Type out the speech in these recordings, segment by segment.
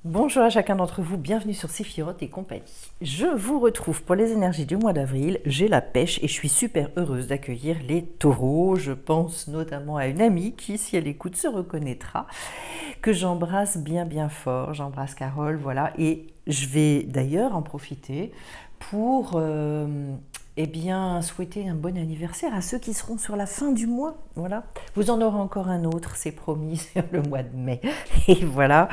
Bonjour à chacun d'entre vous, bienvenue sur Séphiroth et compagnie. Je vous retrouve pour les énergies du mois d'avril. J'ai la pêche et je suis super heureuse d'accueillir les taureaux. Je pense notamment à une amie qui, si elle écoute, se reconnaîtra, que j'embrasse bien fort. J'embrasse Carole, voilà. Et je vais d'ailleurs en profiter pour eh bien, souhaiter un bon anniversaire à ceux qui seront sur la fin du mois. Voilà. Vous en aurez encore un autre, c'est promis, c'est le mois de mai. Et voilà.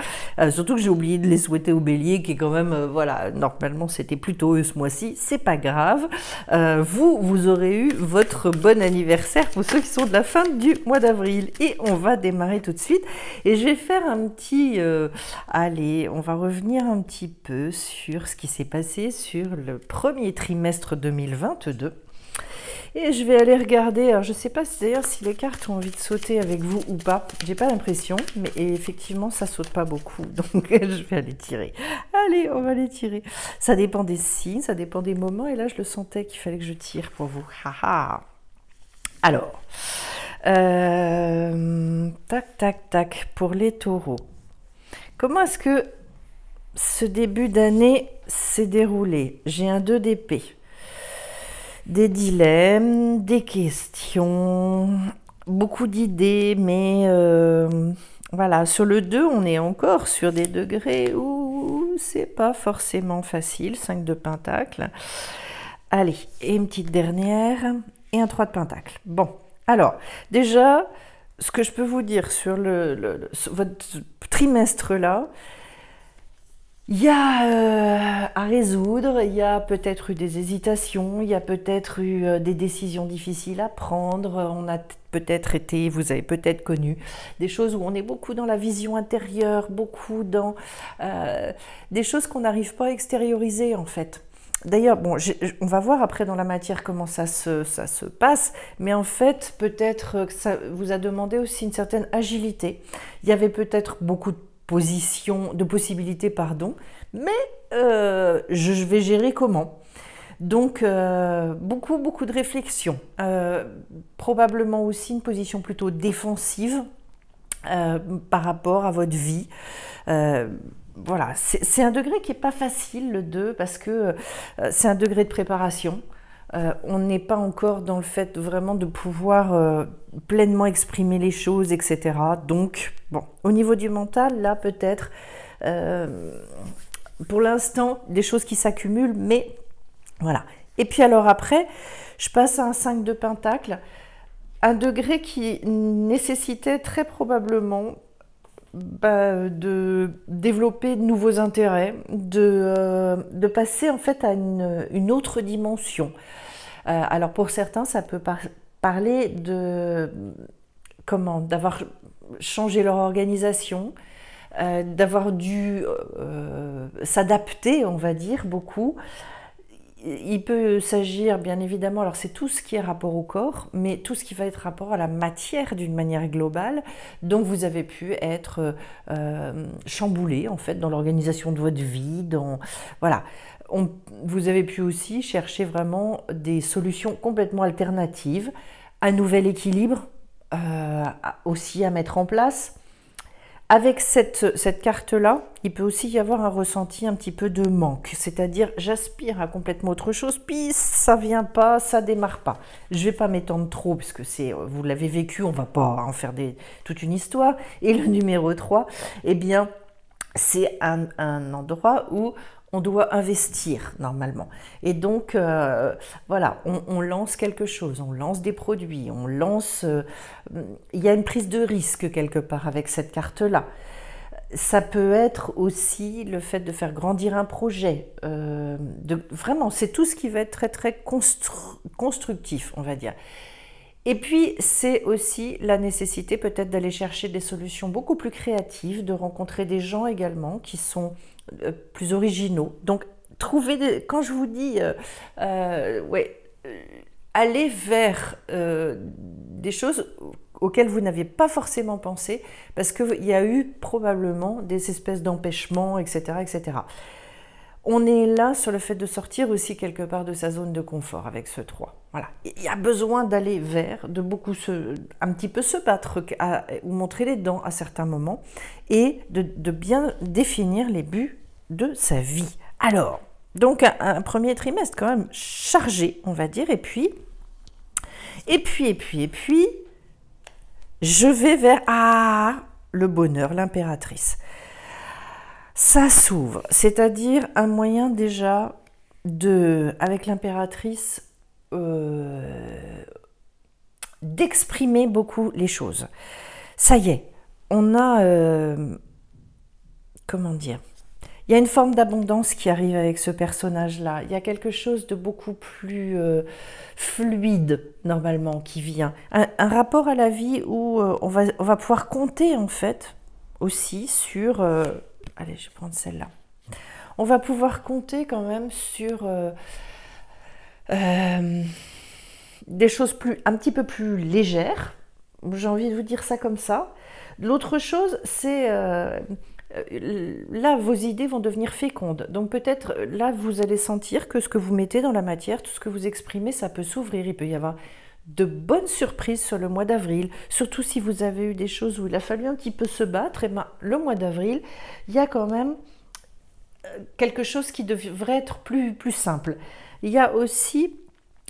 Surtout que j'ai oublié de les souhaiter au bélier, qui est quand même, voilà, normalement c'était plutôt eux ce mois-ci. C'est pas grave. Vous aurez eu votre bon anniversaire pour ceux qui sont de la fin du mois d'avril. Et on va démarrer tout de suite. Et je vais faire un petit... allez, on va revenir un petit peu sur ce qui s'est passé sur le premier trimestre 2022. Et je vais aller regarder, alors je ne sais pas d'ailleurs si les cartes ont envie de sauter avec vous ou pas, j'ai pas l'impression, mais effectivement ça saute pas beaucoup, donc je vais aller tirer. Allez, on va les tirer. Ça dépend des signes, ça dépend des moments, et là je le sentais qu'il fallait que je tire pour vous. Haha. Alors, tac, pour les taureaux. Comment est-ce que ce début d'année s'est déroulé? J'ai un 2 d'épée. Des dilemmes, des questions, beaucoup d'idées, mais voilà, sur le 2, on est encore sur des degrés où c'est pas forcément facile. 5 de pentacle. Allez, et une petite dernière, et un 3 de pentacle. Bon, alors, déjà, ce que je peux vous dire sur votre trimestre là, il y a à résoudre, il y a peut-être eu des hésitations, il y a peut-être eu des décisions difficiles à prendre, on a peut-être été, vous avez peut-être connu des choses où on est beaucoup dans la vision intérieure, beaucoup dans des choses qu'on n'arrive pas à extérioriser en fait. D'ailleurs, bon, on va voir après dans la matière comment ça se passe, mais en fait, peut-être que ça vous a demandé aussi une certaine agilité. Il y avait peut-être beaucoup de possibilités, pardon, mais je vais gérer comment. Donc, beaucoup de réflexion. Probablement aussi une position plutôt défensive par rapport à votre vie. Voilà, c'est un degré qui n'est pas facile, le 2, parce que c'est un degré de préparation. On n'est pas encore dans le fait vraiment de pouvoir pleinement exprimer les choses, etc. Donc, bon, au niveau du mental, là, peut-être, pour l'instant, des choses qui s'accumulent, mais voilà. Et puis alors après, je passe à un 5 de pentacle, un degré qui nécessitait très probablement de développer de nouveaux intérêts, de passer en fait à une autre dimension. Alors pour certains, ça peut parler de comment, d'avoir changé leur organisation, d'avoir dû s'adapter, on va dire, beaucoup. Il peut s'agir, bien évidemment, alors c'est tout ce qui est rapport au corps, mais tout ce qui va être rapport à la matière d'une manière globale. Donc vous avez pu être chamboulé, en fait, dans l'organisation de votre vie. Voilà. Vous avez pu aussi chercher vraiment des solutions complètement alternatives, un nouvel équilibre aussi à mettre en place. Avec cette carte-là, il peut aussi y avoir un ressenti un petit peu de manque, c'est-à-dire j'aspire à complètement autre chose, puis ça vient pas, ça démarre pas. Je vais pas m'étendre trop, puisque vous l'avez vécu, on va pas en faire toute une histoire. Et le numéro 3, eh bien, c'est un endroit où on doit investir normalement. Et donc, voilà, on lance quelque chose, on lance des produits, on lance... il y a une prise de risque quelque part avec cette carte-là. Ça peut être aussi le fait de faire grandir un projet. Vraiment, c'est tout ce qui va être très constructif, on va dire. Et puis, c'est aussi la nécessité peut-être d'aller chercher des solutions beaucoup plus créatives, de rencontrer des gens également qui sont plus originaux. Donc, quand je vous dis, aller vers des choses auxquelles vous n'aviez pas forcément pensé, parce qu'il y a eu probablement des espèces d'empêchements, etc., etc. on est là sur le fait de sortir aussi quelque part de sa zone de confort avec ce 3. Voilà. Il y a besoin d'aller vers, de beaucoup un petit peu se battre ou montrer les dents à certains moments et de bien définir les buts de sa vie. Alors, donc un premier trimestre quand même chargé, on va dire, et puis, je vais vers le bonheur, l'impératrice. Ça s'ouvre, c'est-à-dire un moyen déjà avec l'impératrice, d'exprimer beaucoup les choses. Ça y est, on a, comment dire, il y a une forme d'abondance qui arrive avec ce personnage-là. Il y a quelque chose de beaucoup plus fluide, normalement, qui vient. Un rapport à la vie où on va pouvoir compter, en fait, aussi sur... allez, je vais prendre celle-là. On va pouvoir compter quand même sur des choses un petit peu plus légères. J'ai envie de vous dire ça comme ça. L'autre chose, c'est... là, vos idées vont devenir fécondes. Donc peut-être, là, vous allez sentir que ce que vous mettez dans la matière, tout ce que vous exprimez, ça peut s'ouvrir. Il peut y avoir de bonnes surprises sur le mois d'avril. Surtout si vous avez eu des choses où il a fallu un petit peu se battre. Et ben, le mois d'avril, il y a quand même quelque chose qui devrait être plus simple. Il y a aussi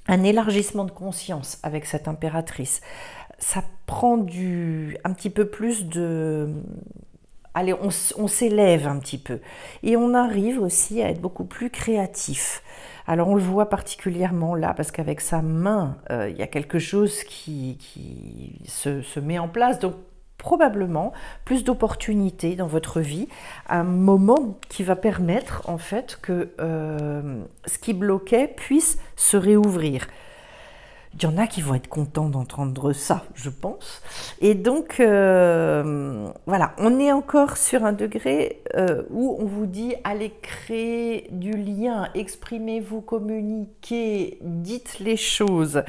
un élargissement de conscience avec cette impératrice. Ça prend un petit peu plus de... Allez, on s'élève un petit peu. Et on arrive aussi à être beaucoup plus créatif. Alors on le voit particulièrement là, parce qu'avec sa main, il y a quelque chose qui se met en place. Donc probablement plus d'opportunités dans votre vie, un moment qui va permettre en fait que ce qui bloquait puisse se réouvrir. Il y en a qui vont être contents d'entendre ça, je pense. Et donc, voilà, on est encore sur un degré où on vous dit allez créer du lien, exprimez-vous, communiquez, dites les choses.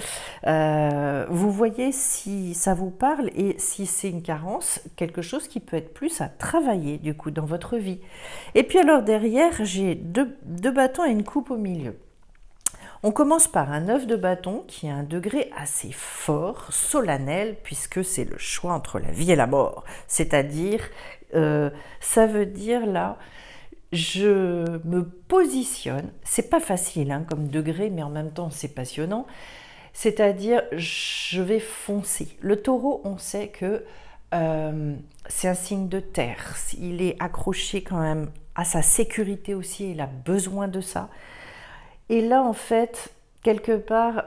Vous voyez si ça vous parle et si c'est une carence, quelque chose qui peut être plus à travailler du coup dans votre vie. Et puis alors derrière, j'ai deux bâtons et une coupe au milieu. On commence par un 9 de bâton qui a un degré assez fort, solennel, puisque c'est le choix entre la vie et la mort. C'est-à-dire, ça veut dire là, je me positionne, c'est pas facile hein, comme degré, mais en même temps c'est passionnant, c'est-à-dire je vais foncer. Le taureau, on sait que c'est un signe de terre, il est accroché quand même à sa sécurité aussi, il a besoin de ça. Et là, en fait, quelque part,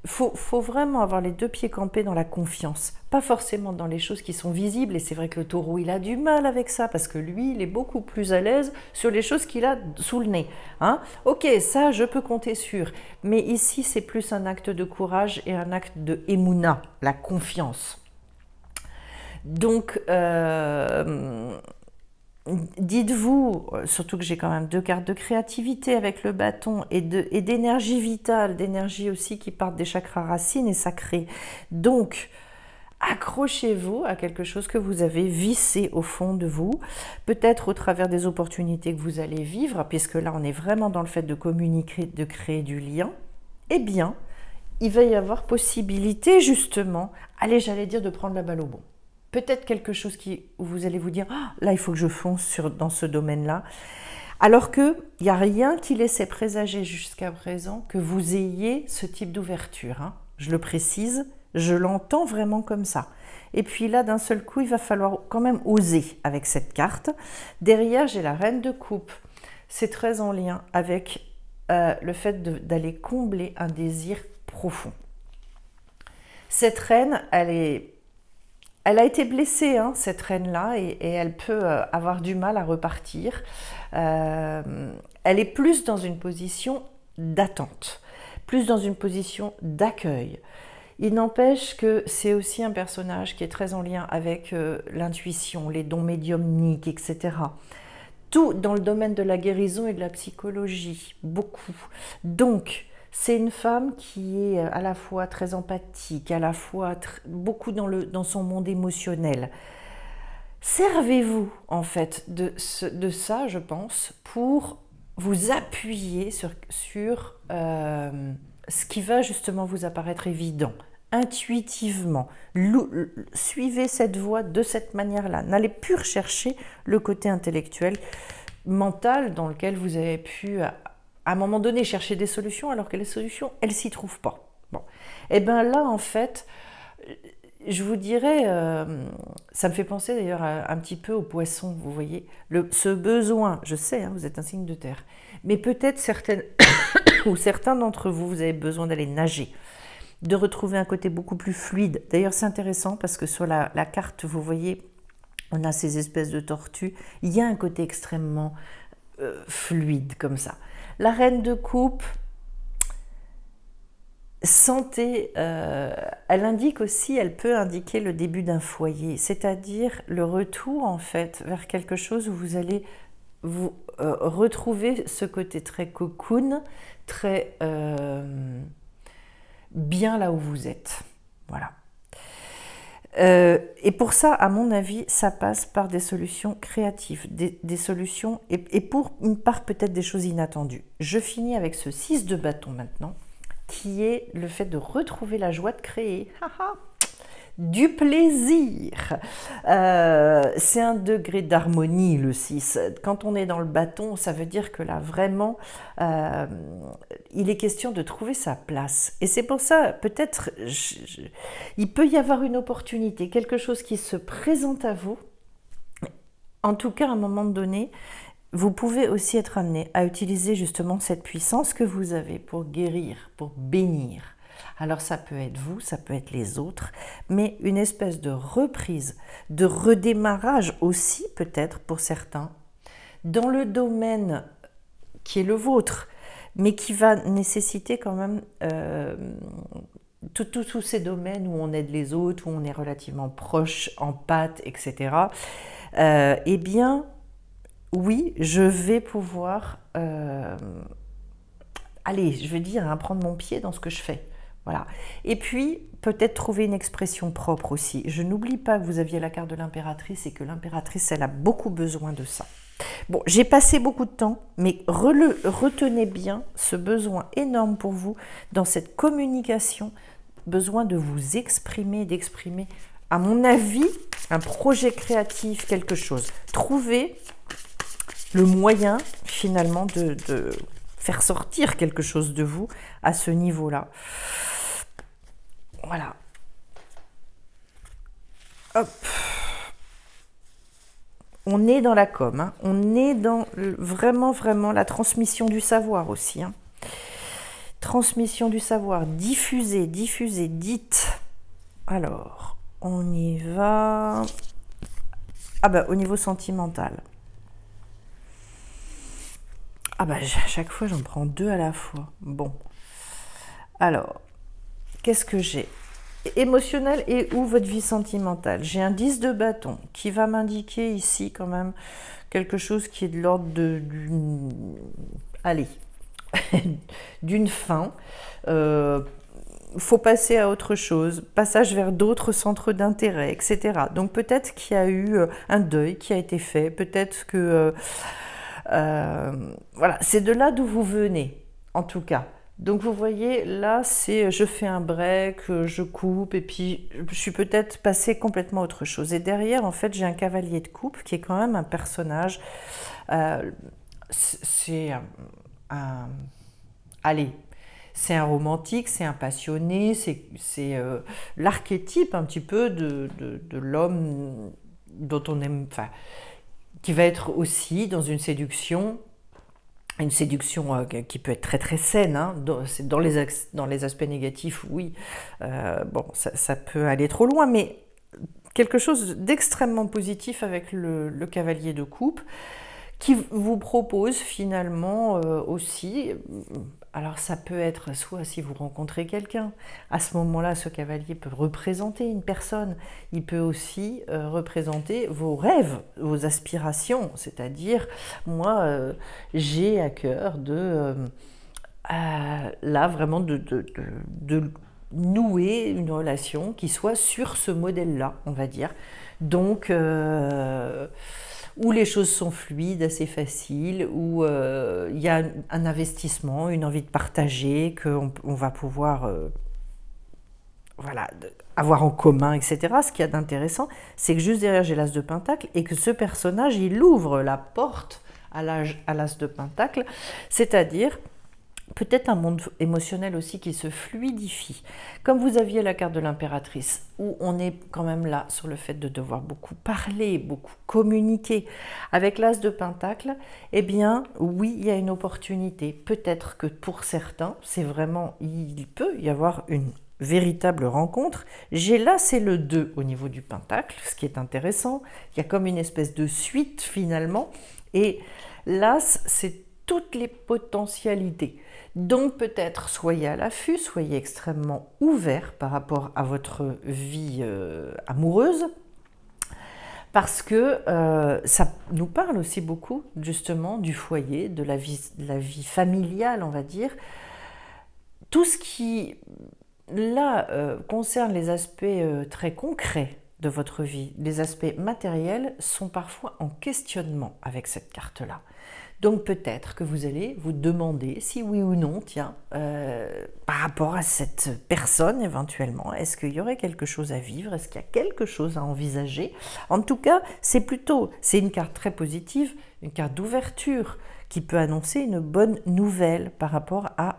faut vraiment avoir les deux pieds campés dans la confiance. Pas forcément dans les choses qui sont visibles. Et c'est vrai que le taureau, il a du mal avec ça, parce que lui, il est beaucoup plus à l'aise sur les choses qu'il a sous le nez. Hein, ok, ça, je peux compter sur. Mais ici, c'est plus un acte de courage et un acte de émouna, la confiance. Donc... dites-vous, surtout que j'ai quand même deux cartes de créativité avec le bâton et d'énergie vitale, d'énergie aussi qui partent des chakras racines et sacrés. Donc, accrochez-vous à quelque chose que vous avez vissé au fond de vous, peut-être au travers des opportunités que vous allez vivre, puisque là on est vraiment dans le fait de communiquer, de créer du lien. Eh bien, il va y avoir possibilité justement, allez, j'allais dire de prendre la balle au bon. Peut-être quelque chose où vous allez vous dire ah, là il faut que je fonce dans ce domaine-là, alors qu'il n'y a rien qui laissait présager jusqu'à présent que vous ayez ce type d'ouverture. Hein. Je le précise, je l'entends vraiment comme ça. Et puis là, d'un seul coup, il va falloir quand même oser avec cette carte. Derrière, j'ai la reine de coupe. C'est très en lien avec le fait d'aller combler un désir profond. Cette reine, elle a été blessée, hein, cette reine-là, et elle peut avoir du mal à repartir. Elle est plus dans une position d'attente, plus dans une position d'accueil. Il n'empêche que c'est aussi un personnage qui est très en lien avec l'intuition, les dons médiumniques, etc. Tout dans le domaine de la guérison et de la psychologie, beaucoup. Donc, c'est une femme qui est à la fois très empathique, à la fois beaucoup dans son monde émotionnel. servez-vous en fait de ça, je pense, pour vous appuyer sur ce qui va justement vous apparaître évident, intuitivement. Suivez cette voie de cette manière-là. N'allez plus rechercher le côté intellectuel, mental, dans lequel vous avez pu, à un moment donné, chercher des solutions, alors que les solutions, elles s'y trouvent pas. Bon. Et bien là, en fait, je vous dirais, ça me fait penser d'ailleurs un petit peu aux poissons, vous voyez, ce besoin, je sais, hein, vous êtes un signe de terre, mais peut-être certaines ou certains d'entre vous, vous avez besoin d'aller nager, de retrouver un côté beaucoup plus fluide. D'ailleurs, c'est intéressant parce que sur la carte, vous voyez, on a ces espèces de tortues, il y a un côté extrêmement fluide comme ça. La reine de coupe, santé, elle indique aussi, elle peut indiquer le début d'un foyer, c'est-à-dire le retour en fait vers quelque chose où vous allez vous retrouver ce côté très cocoon, très bien là où vous êtes. Voilà. Et pour ça, à mon avis, ça passe par des solutions créatives, des solutions, et pour une part peut-être des choses inattendues. Je finis avec ce 6 de bâton maintenant, qui est le fait de retrouver la joie de créer. Du plaisir. C'est un degré d'harmonie, le 6. Quand on est dans le bâton, ça veut dire que là, vraiment, il est question de trouver sa place. Et c'est pour ça, peut-être, il peut y avoir une opportunité, quelque chose qui se présente à vous. En tout cas, à un moment donné, vous pouvez aussi être amené à utiliser justement cette puissance que vous avez pour guérir, pour bénir. Alors ça peut être vous, ça peut être les autres, mais une espèce de reprise, de redémarrage aussi peut-être pour certains, dans le domaine qui est le vôtre, mais qui va nécessiter quand même tous ces domaines où on aide les autres, où on est relativement proche, en pâte, etc. Eh bien, oui, je vais pouvoir, allez, je vais dire, hein, prendre mon pied dans ce que je fais. Voilà. Et puis, peut-être trouver une expression propre aussi. Je n'oublie pas que vous aviez la carte de l'impératrice et que l'impératrice, elle a beaucoup besoin de ça. Bon, j'ai passé beaucoup de temps, mais retenez bien ce besoin énorme pour vous dans cette communication, besoin de vous exprimer, d'exprimer, à mon avis, un projet créatif, quelque chose. Trouvez le moyen, finalement, de faire sortir quelque chose de vous à ce niveau-là. Voilà. Hop. On est dans la com, hein. On est dans vraiment, vraiment la transmission du savoir aussi. Hein. Transmission du savoir, diffuser, dites. Alors, on y va. Ah bah, au niveau sentimental. Ah bah, à chaque fois, j'en prends 2 à la fois. Bon. Alors, qu'est-ce que j'ai? Émotionnel et ou votre vie sentimentale. J'ai un 10 de bâton qui va m'indiquer ici quand même quelque chose qui est de l'ordre d'une fin. Faut passer à autre chose, passage vers d'autres centres d'intérêt, etc. Donc peut-être qu'il y a eu un deuil qui a été fait, peut-être que... voilà, c'est de là d'où vous venez, en tout cas. Donc vous voyez, là, c'est je fais un break, je coupe, et puis je suis peut-être passée complètement à autre chose. Et derrière, en fait, j'ai un cavalier de coupe qui est quand même un personnage. C'est un... Allez, c'est un romantique, c'est un passionné, c'est l'archétype un petit peu de l'homme dont on aime... Enfin, qui va être aussi dans une séduction qui peut être très très saine, hein. Dans les aspects négatifs, oui, bon, ça peut aller trop loin, mais quelque chose d'extrêmement positif avec le cavalier de coupe, qui vous propose finalement aussi, alors ça peut être soit si vous rencontrez quelqu'un, à ce moment-là, ce cavalier peut représenter une personne, il peut aussi représenter vos rêves, vos aspirations, c'est-à-dire, moi, j'ai à cœur là vraiment de nouer une relation qui soit sur ce modèle-là, on va dire. Donc, où les choses sont fluides, assez faciles, où il y a un investissement, une envie de partager, qu'on va pouvoir voilà, avoir en commun, etc. Ce qu'il y a d'intéressant, c'est que juste derrière j'ai l'as de Pentacle et que ce personnage, il ouvre la porte à l'as de Pentacle, c'est-à-dire peut-être un monde émotionnel aussi qui se fluidifie. Comme vous aviez la carte de l'impératrice, où on est quand même là sur le fait de devoir beaucoup parler, beaucoup communiquer. Avec l'as de Pentacle, eh bien, oui, il y a une opportunité. Peut-être que pour certains, c'est vraiment, il peut y avoir une véritable rencontre. J'ai là, c'est le 2 au niveau du Pentacle, ce qui est intéressant. Il y a comme une espèce de suite finalement. Et l'as, c'est toutes les potentialités. Donc peut-être soyez à l'affût, soyez extrêmement ouvert par rapport à votre vie amoureuse, parce que ça nous parle aussi beaucoup justement du foyer, de la vie familiale, on va dire. Tout ce qui, là, concerne les aspects très concrets de votre vie, les aspects matériels sont parfois en questionnement avec cette carte-là. Donc peut-être que vous allez vous demander si oui ou non, tiens, par rapport à cette personne éventuellement, est-ce qu'il y aurait quelque chose à vivre, est-ce qu'il y a quelque chose à envisager? En tout cas, c'est une carte très positive, une carte d'ouverture qui peut annoncer une bonne nouvelle par rapport à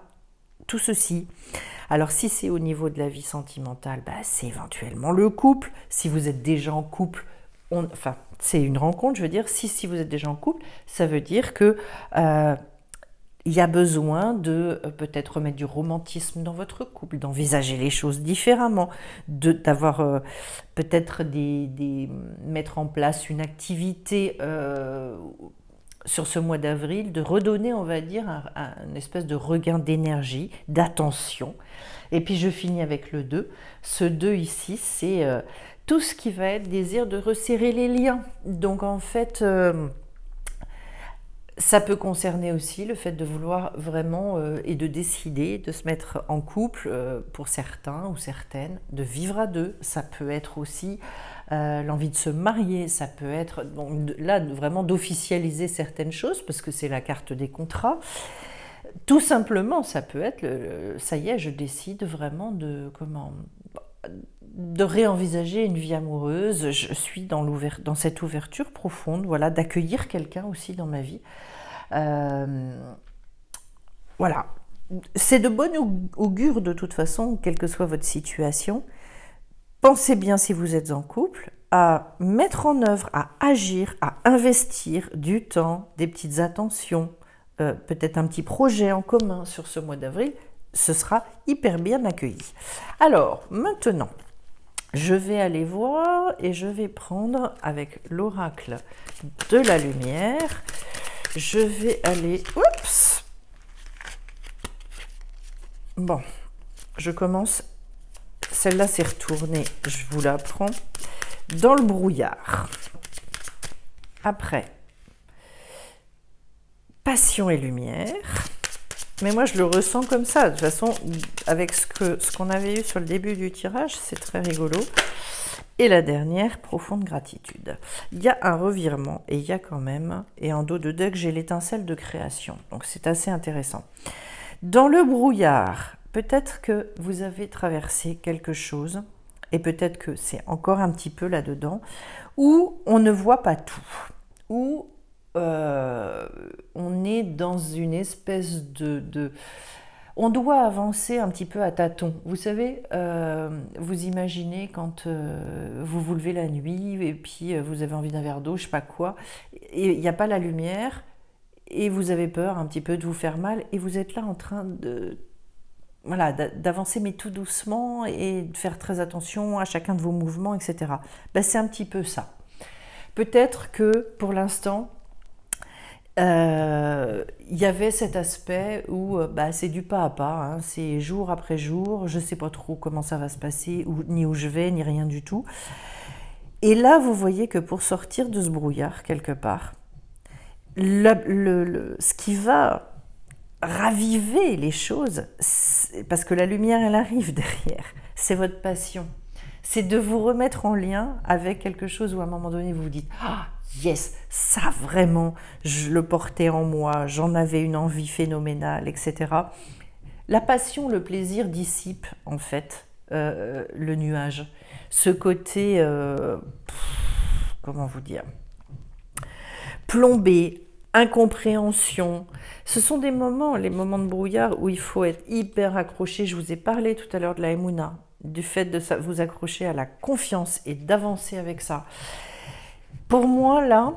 tout ceci. Alors si c'est au niveau de la vie sentimentale, bah, c'est éventuellement le couple. Si vous êtes déjà en couple, enfin c'est une rencontre, je veux dire, si vous êtes déjà en couple, ça veut dire que il y a besoin de peut-être remettre du romantisme dans votre couple, d'envisager les choses différemment, d'avoir peut-être mettre en place une activité sur ce mois d'avril, de redonner, on va dire, une espèce de regain d'énergie, d'attention. Et puis je finis avec le 2. Ce 2 ici, c'est tout ce qui va être désir de resserrer les liens. Donc en fait, ça peut concerner aussi le fait de vouloir vraiment et de décider de se mettre en couple pour certains ou certaines, de vivre à deux. Ça peut être aussi l'envie de se marier, ça peut être donc, là vraiment d'officialiser certaines choses parce que c'est la carte des contrats. Tout simplement, ça peut être ça y est, je décide vraiment de réenvisager une vie amoureuse. Je suis dans cette ouverture profonde, voilà, d'accueillir quelqu'un aussi dans ma vie. Voilà, c'est de bon augure de toute façon, quelle que soit votre situation. Pensez bien, si vous êtes en couple, à mettre en œuvre, à agir, à investir du temps, des petites attentions, peut-être un petit projet en commun sur ce mois d'avril. Ce sera hyper bien accueilli. Alors, maintenant, je vais aller voir et je vais prendre avec l'oracle de la lumière. Je vais aller... Oups! Bon, je commence. Celle-là, c'est retournée. Je vous la prends. Dans le brouillard. Après, passion et lumière. Mais moi, je le ressens comme ça. De toute façon, avec ce qu'on avait eu sur le début du tirage, c'est très rigolo. Et la dernière, profonde gratitude. Il y a un revirement et il y a quand même, et en dos de deck, j'ai l'étincelle de création. Donc, c'est assez intéressant. Dans le brouillard, peut-être que vous avez traversé quelque chose, et peut-être que c'est encore un petit peu là-dedans, où on ne voit pas tout, où on est dans une espèce on doit avancer un petit peu à tâtons. Vous savez, vous imaginez quand vous vous levez la nuit et puis vous avez envie d'un verre d'eau, je sais pas quoi, et il n'y a pas la lumière, et vous avez peur un petit peu de vous faire mal, et vous êtes là en train voilà, d'avancer mais tout doucement et de faire très attention à chacun de vos mouvements, etc. Ben, c'est un petit peu ça. Peut-être que pour l'instant, il y avait cet aspect où c'est du pas à pas, hein, c'est jour après jour, je ne sais pas trop comment ça va se passer, ni où je vais, ni rien du tout. Et là, vous voyez que pour sortir de ce brouillard, quelque part, ce qui va raviver les choses, parce que la lumière, elle arrive derrière. C'est votre passion. C'est de vous remettre en lien avec quelque chose où à un moment donné, vous vous dites « Ah, yes, ça vraiment, je le portais en moi, j'en avais une envie phénoménale, etc. » La passion, le plaisir dissipent en fait le nuage. Ce côté, comment vous dire, plombé, incompréhension. Ce sont des moments, les moments de brouillard où il faut être hyper accroché. Je vous ai parlé tout à l'heure de la Emouna, du fait de vous accrocher à la confiance et d'avancer avec ça. Pour moi, là,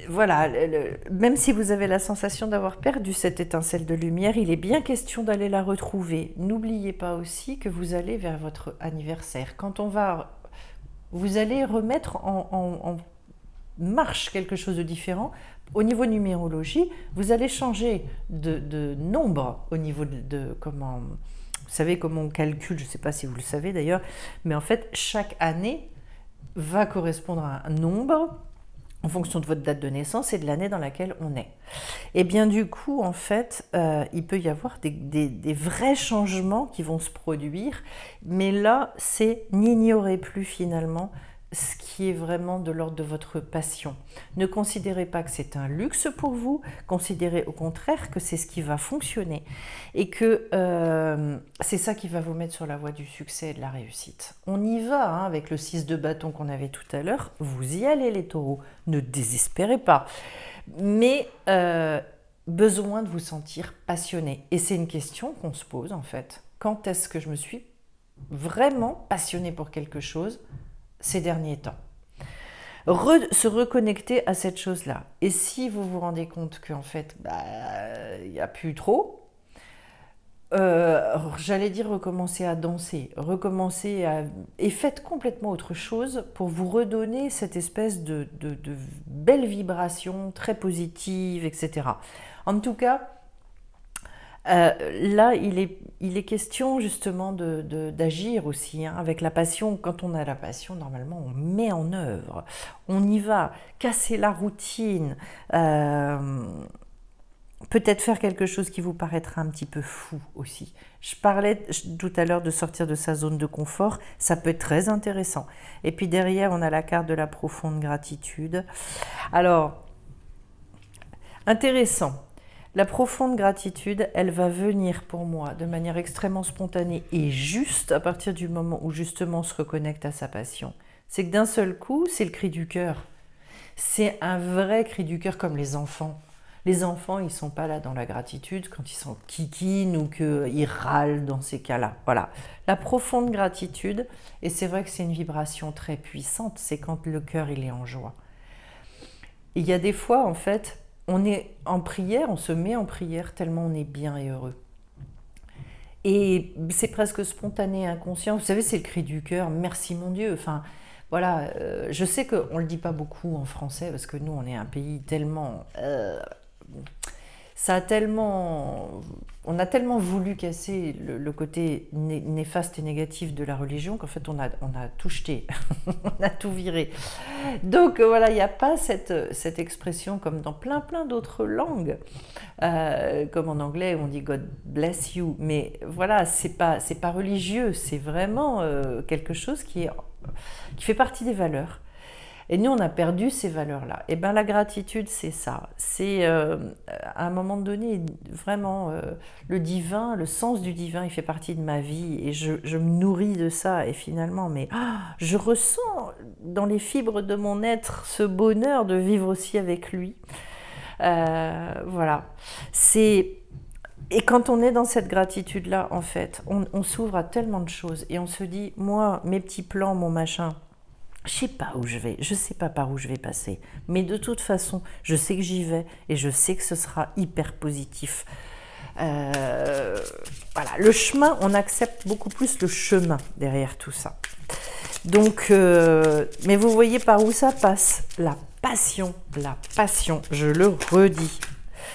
voilà, même si vous avez la sensation d'avoir perdu cette étincelle de lumière, il est bien question d'aller la retrouver. N'oubliez pas aussi que vous allez vers votre anniversaire. Vous allez remettre en marche quelque chose de différent. Au niveau numérologie, vous allez changer de nombre au niveau comment... Vous savez comment on calcule, je ne sais pas si vous le savez d'ailleurs, mais en fait, chaque année va correspondre à un nombre en fonction de votre date de naissance et de l'année dans laquelle on est. Et bien du coup, en fait, il peut y avoir des vrais changements qui vont se produire, mais là, c'est n'ignorez plus finalement ce qui est vraiment de l'ordre de votre passion. Ne considérez pas que c'est un luxe pour vous, considérez au contraire que c'est ce qui va fonctionner et que c'est ça qui va vous mettre sur la voie du succès et de la réussite. On y va hein, avec le 6 de bâton qu'on avait tout à l'heure, vous y allez les taureaux, ne désespérez pas, mais besoin de vous sentir passionné. Et c'est une question qu'on se pose en fait. Quand est-ce que je me suis vraiment passionnée pour quelque chose ces derniers temps? Se reconnecter à cette chose-là. Et si vous vous rendez compte qu'en fait, il n'y a plus trop, j'allais dire recommencer à danser, et faites complètement autre chose pour vous redonner cette espèce de belle vibration très positive, etc. En tout cas, là, il est question justement d'agir aussi hein, avec la passion. Quand on a la passion, normalement, on met en œuvre, on y va, casser la routine, peut-être faire quelque chose qui vous paraîtra un petit peu fou aussi. Je parlais tout à l'heure de sortir de sa zone de confort, ça peut être très intéressant. Et puis derrière, on a la carte de la profonde gratitude. Alors, intéressant. La profonde gratitude, elle va venir pour moi de manière extrêmement spontanée et juste à partir du moment où justement on se reconnecte à sa passion. C'est que d'un seul coup, c'est le cri du cœur. C'est un vrai cri du cœur comme les enfants. Les enfants, ils ne sont pas là dans la gratitude quand ils sont kikines ou qu'ils râlent dans ces cas-là. Voilà. La profonde gratitude, et c'est vrai que c'est une vibration très puissante, c'est quand le cœur il est en joie. Il y a des fois, en fait, on est en prière, on se met en prière tellement on est bien et heureux. Et c'est presque spontané, inconscient. Vous savez, c'est le cri du cœur, merci mon Dieu. Enfin, voilà, je sais qu'on ne le dit pas beaucoup en français parce que nous, on est un pays tellement... on a tellement voulu casser le côté néfaste et négatif de la religion qu'en fait on a tout jeté, on a tout viré. Donc voilà, il n'y a pas cette expression comme dans plein d'autres langues, comme en anglais où on dit God bless you, mais voilà, c'est pas religieux, c'est vraiment quelque chose qui fait partie des valeurs. Et nous, on a perdu ces valeurs-là. Et bien, la gratitude, c'est ça. C'est, à un moment donné, vraiment, le divin, le sens du divin, il fait partie de ma vie. Et je me nourris de ça. Et finalement, je ressens dans les fibres de mon être ce bonheur de vivre aussi avec lui. Voilà. Et quand on est dans cette gratitude-là, en fait, on s'ouvre à tellement de choses. Et on se dit, moi, mes petits plans, mon machin... Je sais pas où je vais, je sais pas par où je vais passer, mais de toute façon, je sais que j'y vais et je sais que ce sera hyper positif. Voilà, le chemin, on accepte beaucoup plus le chemin derrière tout ça. Donc, mais vous voyez par où ça passe, la passion, je le redis.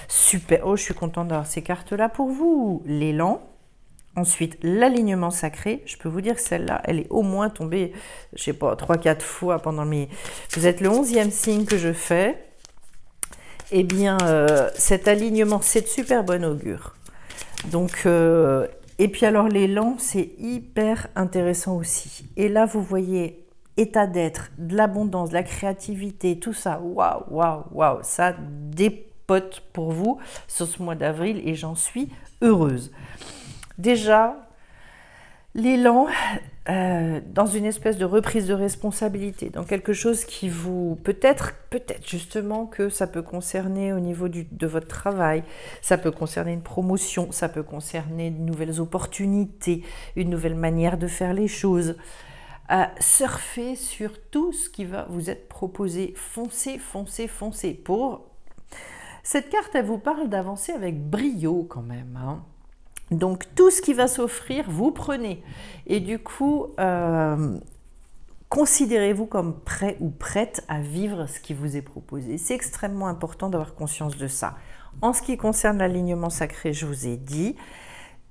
Super, oh je suis contente d'avoir ces cartes-là pour vous. L'élan. Ensuite, l'alignement sacré, je peux vous dire que celle-là, elle est au moins tombée, je sais pas, 3-4 fois pendant mes... Vous êtes le 11e signe que je fais. eh bien, cet alignement, c'est de super bon augure. Donc, et puis alors l'élan, c'est hyper intéressant aussi. Et là, vous voyez, état d'être, de l'abondance, de la créativité, tout ça, waouh, waouh, waouh, ça dépote pour vous sur ce mois d'avril et j'en suis heureuse. Déjà, l'élan, dans une espèce de reprise de responsabilité, dans quelque chose qui vous... Peut-être justement que ça peut concerner au niveau de votre travail, ça peut concerner une promotion, ça peut concerner de nouvelles opportunités, une nouvelle manière de faire les choses. Surfez sur tout ce qui va vous être proposé. Foncez, foncez, foncez. Pour... Cette carte, elle vous parle d'avancer avec brio quand même, hein. Donc, tout ce qui va s'offrir, vous prenez. Et du coup, considérez-vous comme prêt ou prête à vivre ce qui vous est proposé. C'est extrêmement important d'avoir conscience de ça. En ce qui concerne l'alignement sacré, je vous ai dit,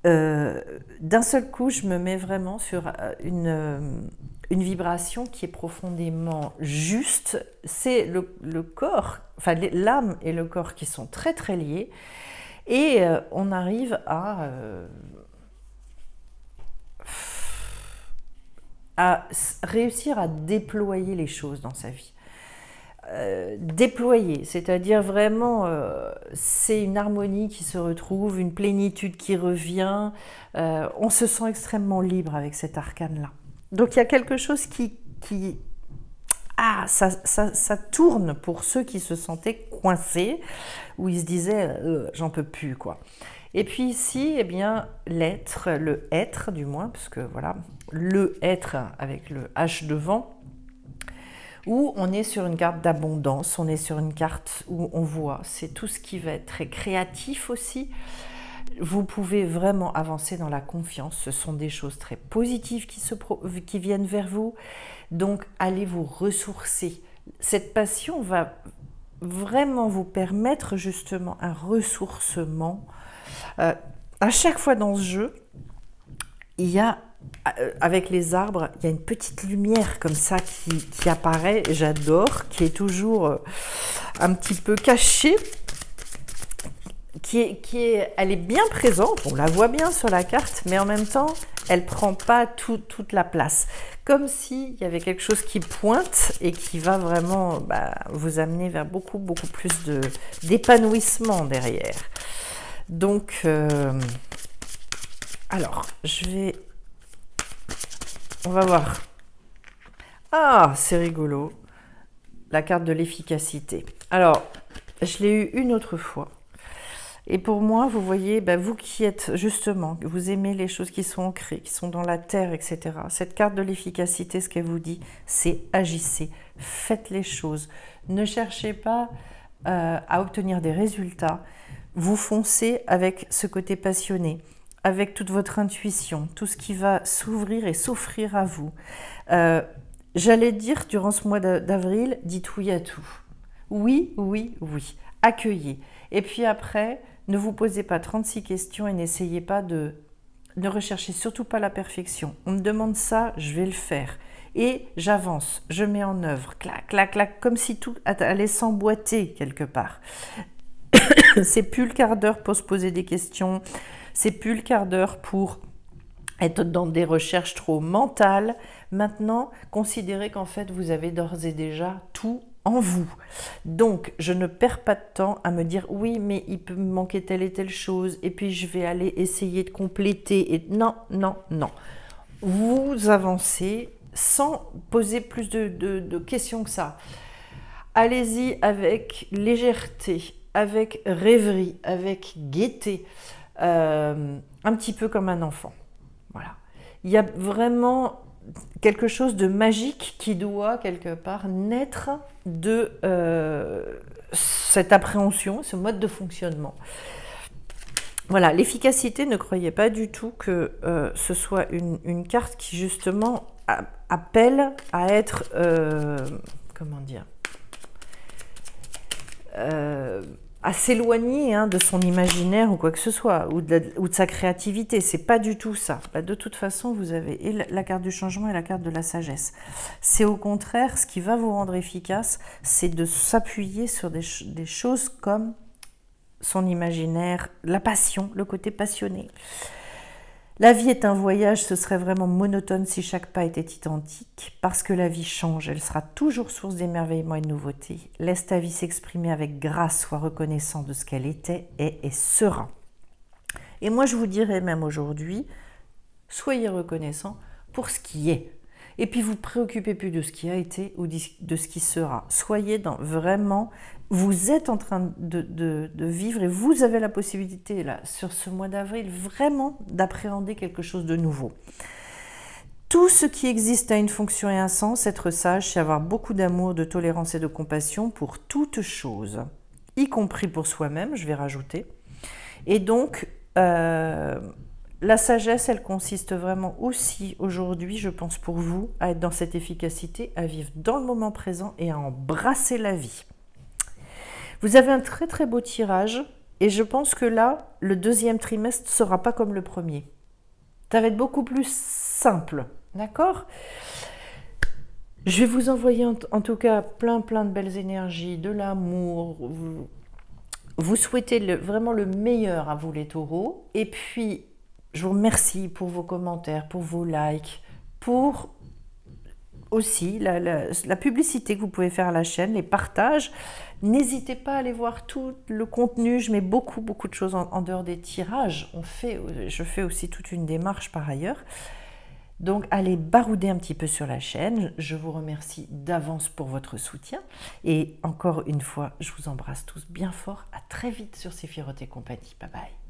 d'un seul coup, je me mets vraiment sur une vibration qui est profondément juste. C'est le corps, enfin l'âme et le corps qui sont très très liés. Et on arrive à réussir à déployer les choses dans sa vie. Déployer, c'est-à-dire vraiment, c'est une harmonie qui se retrouve, une plénitude qui revient. On se sent extrêmement libre avec cet arcane-là. Donc il y a quelque chose ça tourne pour ceux qui se sentaient coincés, où ils se disaient j'en peux plus, quoi. Et puis ici, eh bien, l'être, le être du moins, parce que voilà, le être avec le H devant, où on est sur une carte d'abondance, on est sur une carte où on voit, c'est tout ce qui va être très créatif aussi. Vous pouvez vraiment avancer dans la confiance, ce sont des choses très positives qui viennent vers vous. Donc, allez vous ressourcer. Cette passion va vraiment vous permettre justement un ressourcement. À chaque fois dans ce jeu, il y a, avec les arbres, il y a une petite lumière comme ça qui apparaît, j'adore, qui est toujours un petit peu cachée. Elle est bien présente, on la voit bien sur la carte, mais en même temps, elle ne prend pas toute la place. Comme s'il y avait quelque chose qui pointe et qui va vraiment vous amener vers beaucoup plus d'épanouissement derrière. Donc, alors, on va voir. Ah, c'est rigolo. La carte de l'efficacité. Alors, je l'ai eu une autre fois. Et pour moi, vous voyez, vous qui êtes justement, vous aimez les choses qui sont ancrées, qui sont dans la terre, etc. Cette carte de l'efficacité, ce qu'elle vous dit, c'est agissez, faites les choses. Ne cherchez pas à obtenir des résultats. Vous foncez avec ce côté passionné, avec toute votre intuition, tout ce qui va s'ouvrir et s'offrir à vous. J'allais dire, durant ce mois d'avril, dites oui à tout. Oui, oui, oui. Accueillez. Et puis après, ne vous posez pas 36 questions et n'essayez pas ne recherchez surtout pas la perfection. On me demande ça, je vais le faire. Et j'avance, je mets en œuvre, clac, clac, clac, comme si tout allait s'emboîter quelque part. C'est plus le quart d'heure pour se poser des questions, c'est plus le quart d'heure pour être dans des recherches trop mentales. Maintenant, considérez qu'en fait, vous avez d'ores et déjà tout en vous. Donc, je ne perds pas de temps à me dire oui, mais il peut me manquer telle et telle chose, et puis je vais aller essayer de compléter. Et non, non, non. Vous avancez sans poser plus de questions que ça. Allez-y avec légèreté, avec rêverie, avec gaieté, un petit peu comme un enfant. Voilà. Il y a vraiment quelque chose de magique qui doit quelque part naître de cette appréhension, ce mode de fonctionnement. Voilà, l'efficacité, ne croyez pas du tout que ce soit une carte qui justement appelle à être, comment dire, à s'éloigner hein, de son imaginaire ou quoi que ce soit, ou de sa créativité. C'est pas du tout ça. Bah, de toute façon, vous avez et la carte du changement et la carte de la sagesse. C'est au contraire, ce qui va vous rendre efficace, c'est de s'appuyer sur des choses comme son imaginaire, la passion, le côté passionné. La vie est un voyage, ce serait vraiment monotone si chaque pas était identique, parce que la vie change, elle sera toujours source d'émerveillement et de nouveautés. Laisse ta vie s'exprimer avec grâce, sois reconnaissant de ce qu'elle était, est et sera. Et moi je vous dirais même aujourd'hui, soyez reconnaissant pour ce qui est. Et puis vous préoccupez plus de ce qui a été ou de ce qui sera. Soyez dans vraiment, vous êtes en train de vivre et vous avez la possibilité là, sur ce mois d'avril, vraiment d'appréhender quelque chose de nouveau. Tout ce qui existe a une fonction et un sens. Être sage, c'est avoir beaucoup d'amour, de tolérance et de compassion pour toute chose, y compris pour soi-même, je vais rajouter. Et donc, la sagesse, elle consiste vraiment aussi aujourd'hui, je pense pour vous, à être dans cette efficacité, à vivre dans le moment présent et à embrasser la vie. Vous avez un très très beau tirage et je pense que là, le deuxième trimestre ne sera pas comme le premier. Ça va être beaucoup plus simple, d'accord ? Je vais vous envoyer en tout cas plein de belles énergies, de l'amour. Vous souhaitez vraiment le meilleur à vous les taureaux. Et puis, je vous remercie pour vos commentaires, pour vos likes, pour aussi la publicité que vous pouvez faire à la chaîne, les partages. N'hésitez pas à aller voir tout le contenu. Je mets beaucoup de choses en dehors des tirages. Je fais aussi toute une démarche par ailleurs. Donc, allez barouder un petit peu sur la chaîne. Je vous remercie d'avance pour votre soutien. Et encore une fois, je vous embrasse tous bien fort. À très vite sur Séphiroth et compagnie. Bye bye.